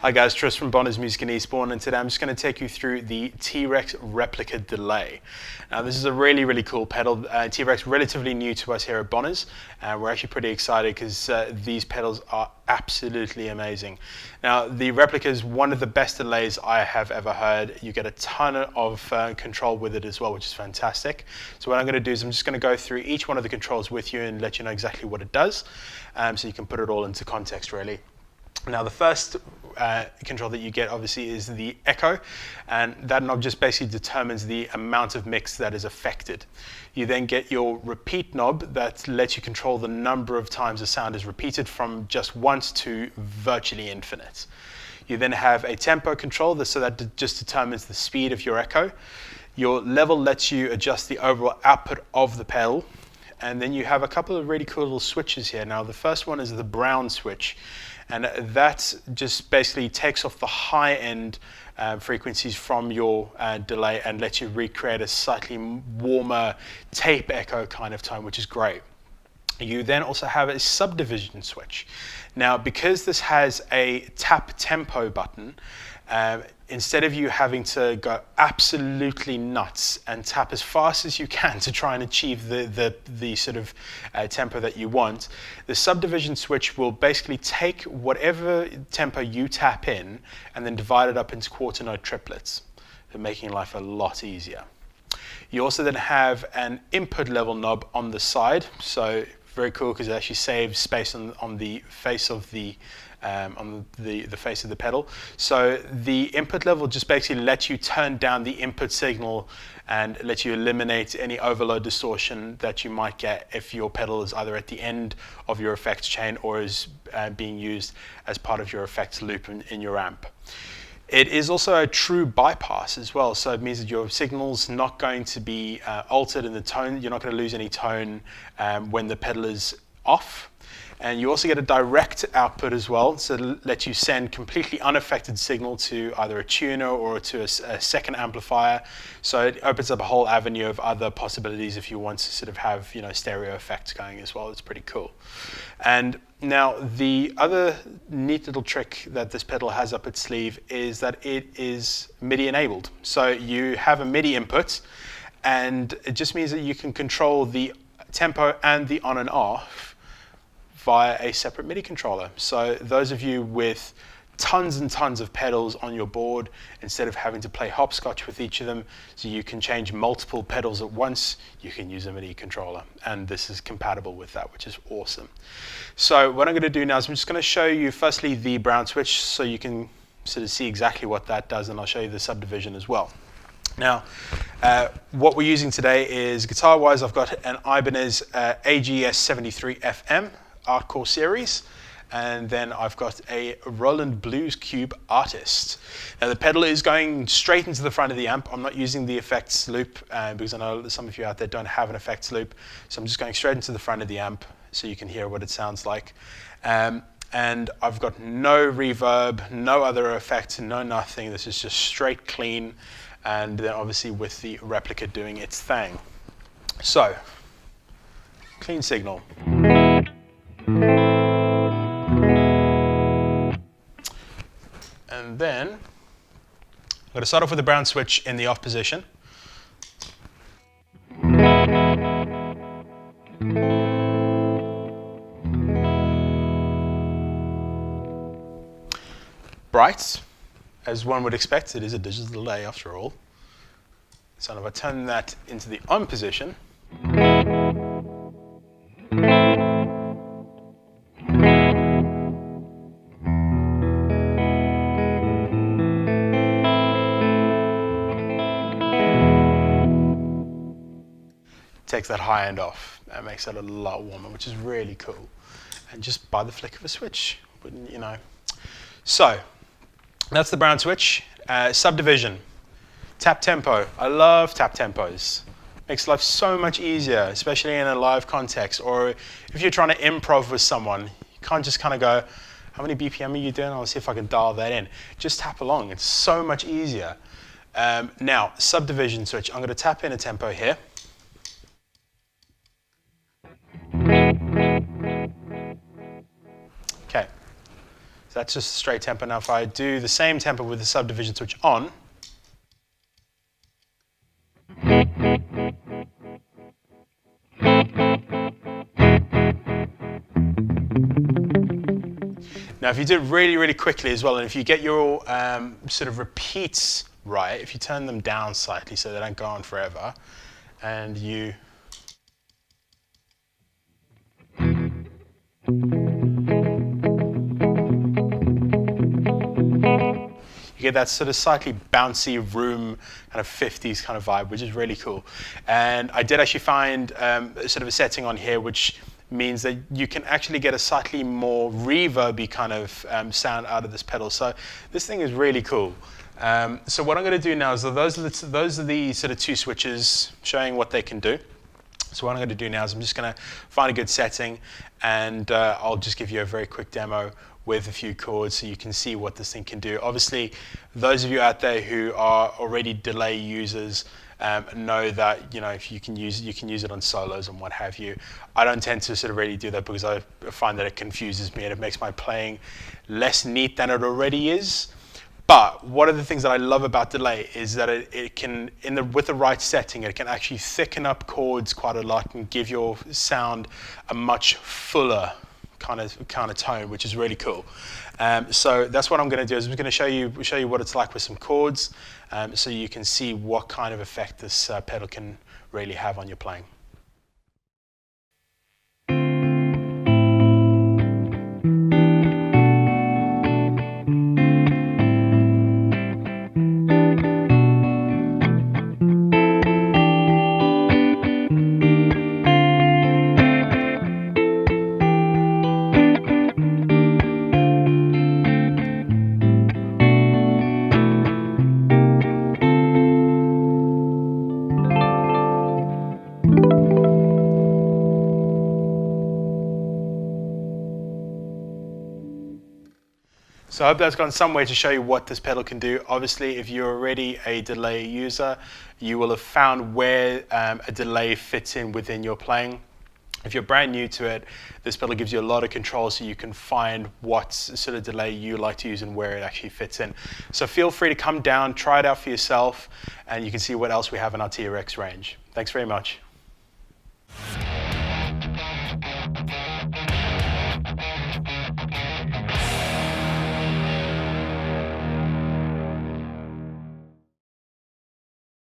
Hi guys, Tris from Bonner's Music and Eastbourne, and today I'm just going to take you through the T-REX Replica delay. Now this is a really cool pedal. T-REX relatively new to us here at Bonner's, and we're actually pretty excited because these pedals are absolutely amazing. Now the Replica is one of the best delays I have ever heard. You get a ton of control with it as well, which is fantastic. So what I'm going to do is I'm just going to go through each one of the controls with you and let you know exactly what it does, so you can put it all into context really. Now the first control that you get obviously is the echo, and that knob just basically determines the amount of mix that is affected. You then get your repeat knob that lets you control the number of times the sound is repeated from just once to virtually infinite. You then have a tempo control, so that just determines the speed of your echo. Your level lets you adjust the overall output of the pedal. And then you have a couple of really cool little switches here. Now the first one is the brown switch, and that just basically takes off the high end frequencies from your delay and lets you recreate a slightly warmer tape echo kind of tone, which is great. You then also have a subdivision switch. Now because this has a tap tempo button, instead of you having to go absolutely nuts and tap as fast as you can to try and achieve the sort of tempo that you want, the subdivision switch will basically take whatever tempo you tap in and then divide it up into quarter note triplets, making life a lot easier. You also then have an input level knob on the side, so very cool because it actually saves space on the face of the face of the pedal. So the input level just basically lets you turn down the input signal and let you eliminate any overload distortion that you might get if your pedal is either at the end of your effects chain or is being used as part of your effects loop in your amp. It is also a true bypass as well, so it means that your signal's not going to be altered in the tone. You're not going to lose any tone when the pedal is off. And you also get a direct output as well, so it lets you send completely unaffected signal to either a tuner or to a second amplifier. So it opens up a whole avenue of other possibilities if you want to sort of have, you know, stereo effects going as well. It's pretty cool. And now the other neat little trick that this pedal has up its sleeve is that it is MIDI enabled. So you have a MIDI input, and it just means that you can control the tempo and the on and off via a separate MIDI controller. So those of you with tons and tons of pedals on your board, instead of having to play hopscotch with each of them, so you can change multiple pedals at once, you can use a MIDI controller. And this is compatible with that, which is awesome. So what I'm going to do now is I'm just going to show you firstly the brown switch so you can sort of see exactly what that does, and I'll show you the subdivision as well. Now, what we're using today is, guitar-wise, I've got an Ibanez AGS 73 FM Artcore series, and then I've got a Roland Blues Cube Artist. Now the pedal is going straight into the front of the amp. I'm not using the effects loop because I know some of you out there don't have an effects loop, so I'm just going straight into the front of the amp so you can hear what it sounds like. And I've got no reverb, no other effects, no nothing. This is just straight clean, and then obviously with the Replica doing its thing. So, clean signal. And then I'm going to start off with the brown switch in the off position. Bright, as one would expect, it is a digital delay after all. So if I turn that into the on position, takes that high end off and makes it a lot warmer, which is really cool. And just by the flick of a switch, wouldn't you know? So that's the brown switch. Subdivision, tap tempo. I love tap tempos. Makes life so much easier, especially in a live context, or if you're trying to improv with someone. You can't just kind of go, how many BPM are you doing? I'll see if I can dial that in. Just tap along. It's so much easier. Now, subdivision switch. I'm going to tap in a tempo here. Okay, So that's just a straight tempo. Now if I do the same tempo with the subdivision switch on, now if you do it really, really quickly as well, and if you get your sort of repeats right, if you turn them down slightly so they don't go on forever, and you get that sort of slightly bouncy room kind of 50s kind of vibe, which is really cool. And I did actually find sort of a setting on here which means that you can actually get a slightly more reverby kind of sound out of this pedal. So this thing is really cool. So what I'm going to do now is those are the sort of two switches showing what they can do. So what I'm going to do now is I'm just going to find a good setting, and I'll just give you a very quick demo with a few chords so you can see what this thing can do. Obviously, those of you out there who are already delay users know that if you can use it on solos and what have you. I don't tend to sort of really do that because I find that it confuses me and it makes my playing less neat than it already is. But one of the things that I love about delay is that it can, with the right setting, it can actually thicken up chords quite a lot and give your sound a much fuller kind of tone, which is really cool. So that's what I'm going to do. Is I'm going to show you what it's like with some chords, so you can see what kind of effect this pedal can really have on your playing. So I hope that's gone some way to show you what this pedal can do. Obviously, if you're already a delay user, you will have found where a delay fits in within your playing. If you're brand new to it, this pedal gives you a lot of control so you can find what sort of delay you like to use and where it actually fits in. So feel free to come down, try it out for yourself, and you can see what else we have in our T-REX range. Thanks very much.